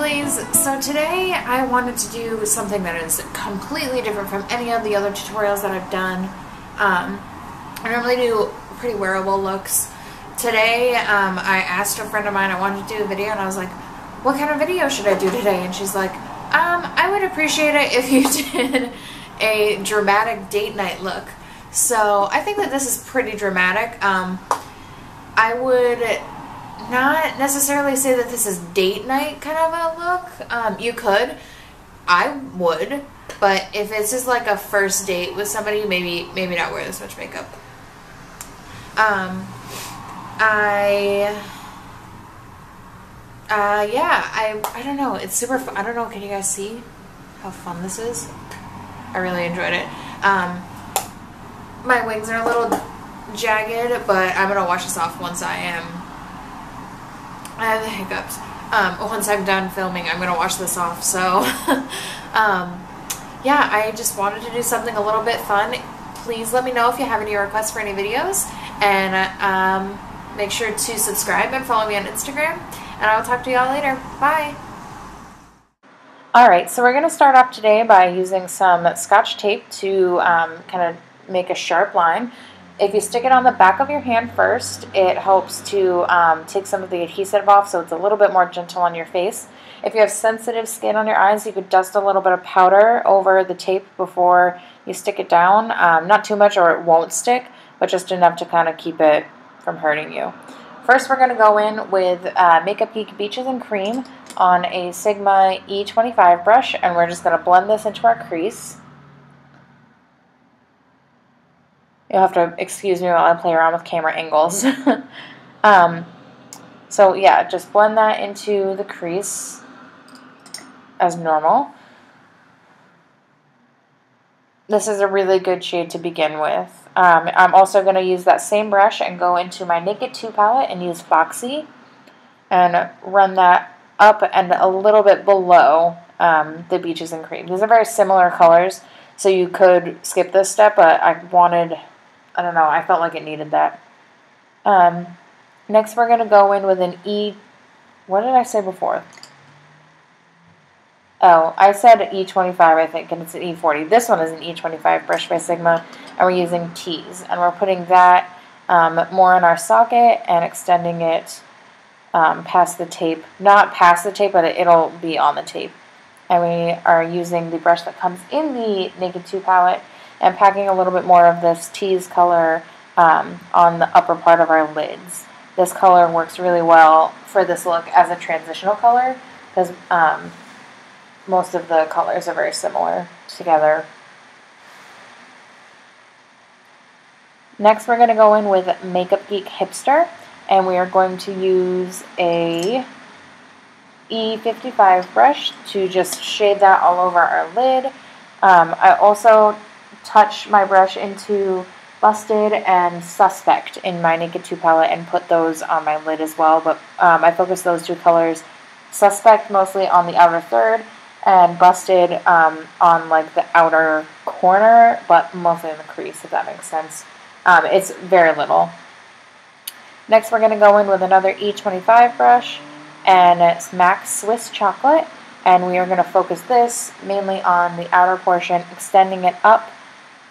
lovelies. So today I wanted to do something that is completely different from any of the other tutorials that I've done. I normally do pretty wearable looks. Today I asked a friend of mine, I wanted to do a video, and I was like, what kind of video should I do today? And she's like, I would appreciate it if you did a dramatic date night look. So I think that this is pretty dramatic. I would not necessarily say that this is date night kind of a look. You could. I would. But if it's just like a first date with somebody, maybe not wear this much makeup. I don't know. It's super fun. I don't know. Can you guys see how fun this is? I really enjoyed it. My wings are a little jagged, but I'm going to wash this off once I have the hiccups. Once I'm done filming, I'm going to wash this off. So, yeah, I just wanted to do something a little bit fun. Please let me know if you have any requests for any videos. And make sure to subscribe and follow me on Instagram. And I will talk to y'all later. Bye! Alright, so we're going to start off today by using some Scotch tape to kind of make a sharp line. If you stick it on the back of your hand first, it helps to take some of the adhesive off, so it's a little bit more gentle on your face. If you have sensitive skin on your eyes, you could dust a little bit of powder over the tape before you stick it down. Not too much or it won't stick, but just enough to kind of keep it from hurting you. First, we're going to go in with Makeup Geek Beaches and Cream on a Sigma E25 brush, and we're just going to blend this into our crease. You'll have to excuse me while I play around with camera angles. So yeah, just blend that into the crease as normal. This is a really good shade to begin with. I'm also going to use that same brush and go into my Naked 2 palette and use Foxy and run that up and a little bit below the Beaches and Cream. These are very similar colors, so you could skip this step, but I don't know, I felt like it needed that. Next we're going to go in with an what did I say before? Oh, I said E25, I think, and it's an E40. This one is an E25 brush by Sigma, and we're using Tease. And we're putting that more in our socket and extending it past the tape. Not past the tape, but it'll be on the tape. And we are using the brush that comes in the Naked 2 palette and packing a little bit more of this Tease color on the upper part of our lids. This color works really well for this look as a transitional color because most of the colors are very similar together. Next, we're going to go in with Makeup Geek Hipster, and we are going to use a E55 brush to just shade that all over our lid. I also touch my brush into Busted and Suspect in my Naked 2 palette and put those on my lid as well, but I focus those two colors, Suspect mostly on the outer third, and Busted on like the outer corner, but mostly in the crease, if that makes sense. It's very little. Next, we're going to go in with another E25 brush, and it's MAC Swiss Chocolate, and we are going to focus this mainly on the outer portion, extending it up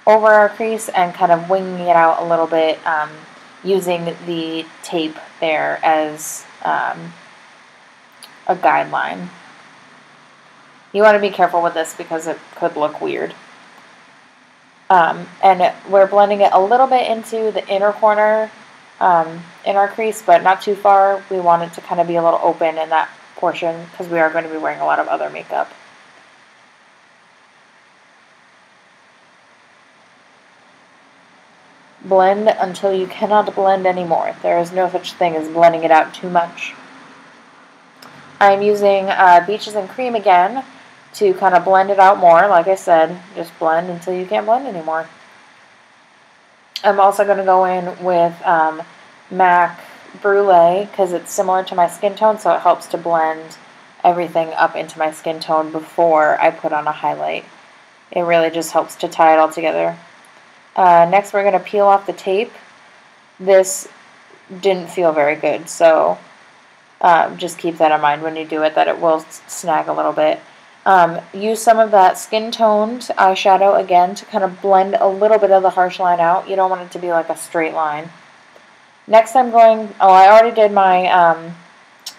over our crease and kind of winging it out a little bit, using the tape there as a guideline. You want to be careful with this because it could look weird. And we're blending it a little bit into the inner corner in our crease, but not too far. We want it to kind of be a little open in that portion because we are going to be wearing a lot of other makeup. Blend until you cannot blend anymore. There is no such thing as blending it out too much. I'm using Beaches and Cream again to kind of blend it out more. Like I said, just blend until you can't blend anymore. I'm also going to go in with MAC Brule because it's similar to my skin tone, so it helps to blend everything up into my skin tone before I put on a highlight. It really just helps to tie it all together. Next, we're going to peel off the tape. This didn't feel very good, so Just keep that in mind when you do it, that it will snag a little bit. Use some of that skin-toned eyeshadow again to kind of blend a little bit of the harsh line out. You don't want it to be like a straight line. Next I'm going, I already did my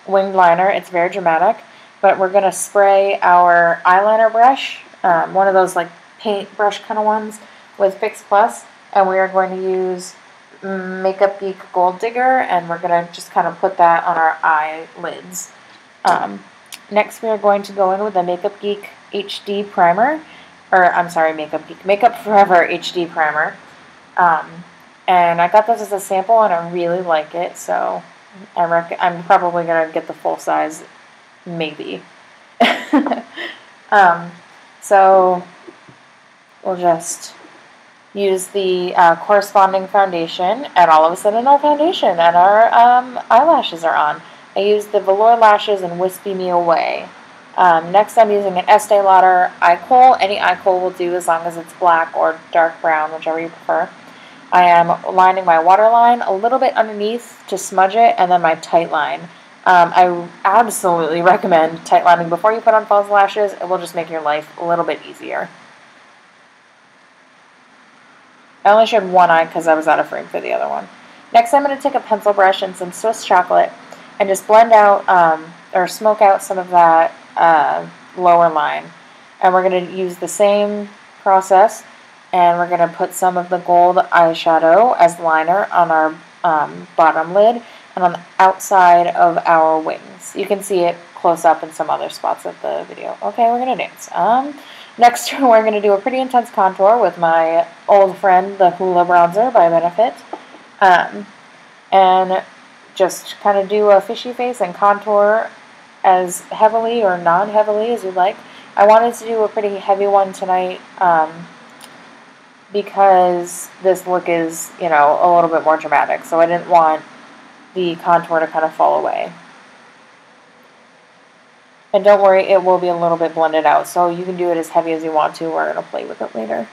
winged liner. It's very dramatic, but we're going to spray our eyeliner brush, one of those like paint brush kind of ones with Fix Plus, and we are going to use Makeup Geek Gold Digger, and we're going to just kind of put that on our eyelids. Next we are going to go in with the Makeup Geek HD primer, or I'm sorry, Makeup Geek, Makeup Forever HD primer. And I got this as a sample and I really like it, so I'm probably going to get the full size, maybe. So we'll just use the corresponding foundation, and all of a sudden our foundation and our eyelashes are on. I used the Velour lashes and WhispieMeAway. Next I'm using an Estee Lauder eye kohl. Any eye kohl will do as long as it's black or dark brown, whichever you prefer. I am lining my waterline a little bit underneath to smudge it, and then my tight line. I absolutely recommend tight lining before you put on false lashes. It will just make your life a little bit easier. I only showed one eye because I was out of frame for the other one. Next I'm going to take a pencil brush and some Swiss chocolate and just blend out or smoke out some of that lower line. And we're going to use the same process, and we're going to put some of the gold eyeshadow as liner on our bottom lid and on the outside of our wings. You can see it close up in some other spots of the video. Okay, we're going to dance. Next, we're going to do a pretty intense contour with my old friend, the Hoola bronzer by Benefit. And just kind of do a fishy face and contour as heavily or non-heavily as you'd like. I wanted to do a pretty heavy one tonight because this look is, you know, a little bit more dramatic. So I didn't want the contour to kind of fall away. And don't worry, it will be a little bit blended out. So you can do it as heavy as you want to. We're going to play with it later.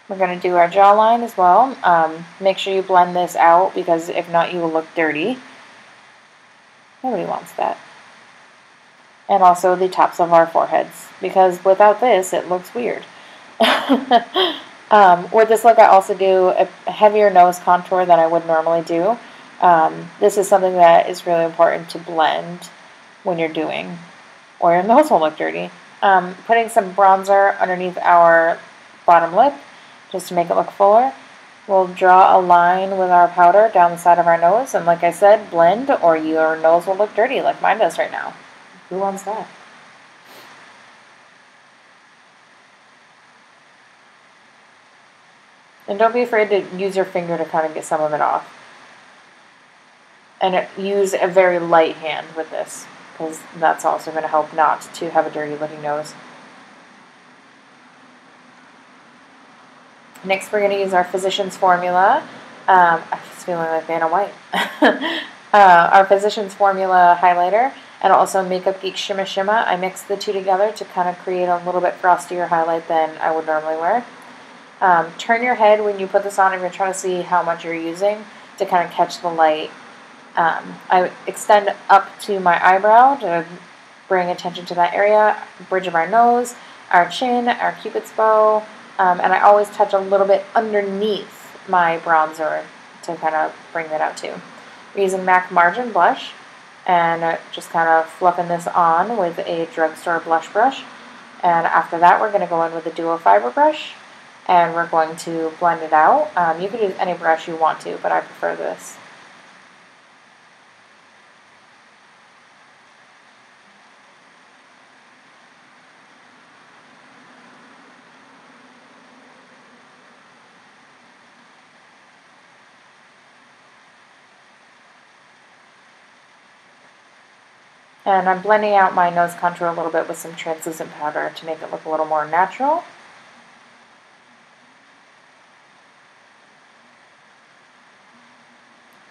We're going to do our jawline as well. Make sure you blend this out, because if not, you will look dirty. Nobody wants that. And also the tops of our foreheads, because without this, it looks weird. With this look, I also do a heavier nose contour than I would normally do. This is something that is really important to blend when you're doing, or your nose will look dirty. Putting some bronzer underneath our bottom lip, just to make it look fuller. We'll draw a line with our powder down the side of our nose, and like I said, blend, or your nose will look dirty like mine does right now. Who wants that? And don't be afraid to use your finger to kind of get some of it off. And use a very light hand with this, because that's also going to help not to have a dirty looking nose. Next, we're going to use our Physicians Formula. I'm just feeling like Vanna White. Our Physicians Formula highlighter, and also Makeup Geek Shimma. I mixed the two together to kind of create a little bit frostier highlight than I would normally wear. Turn your head when you put this on if you're trying to see how much you're using to kind of catch the light. I extend up to my eyebrow to bring attention to that area, bridge of our nose, our chin, our cupid's bow. And I always touch a little bit underneath my bronzer to kind of bring that out too. We're using MAC Margin Blush, and just kind of fluffing this on with a drugstore blush brush. And after that, we're going to go in with a Duo Fiber brush, and we're going to blend it out. You can use any brush you want to, but I prefer this. And I'm blending out my nose contour a little bit with some translucent powder to make it look a little more natural.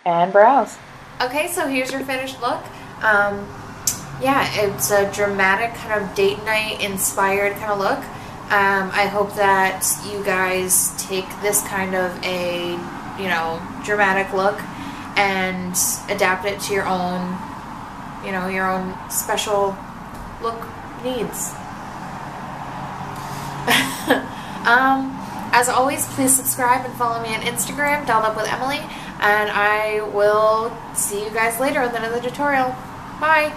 And brows. Okay, so here's your finished look. Yeah, it's a dramatic kind of date night inspired kind of look. I hope that you guys take this kind of a, you know, dramatic look and adapt it to your own, you know, your own special look needs. As always, please subscribe and follow me on Instagram, Dolled Up with Emily, and I will see you guys later in another tutorial. Bye!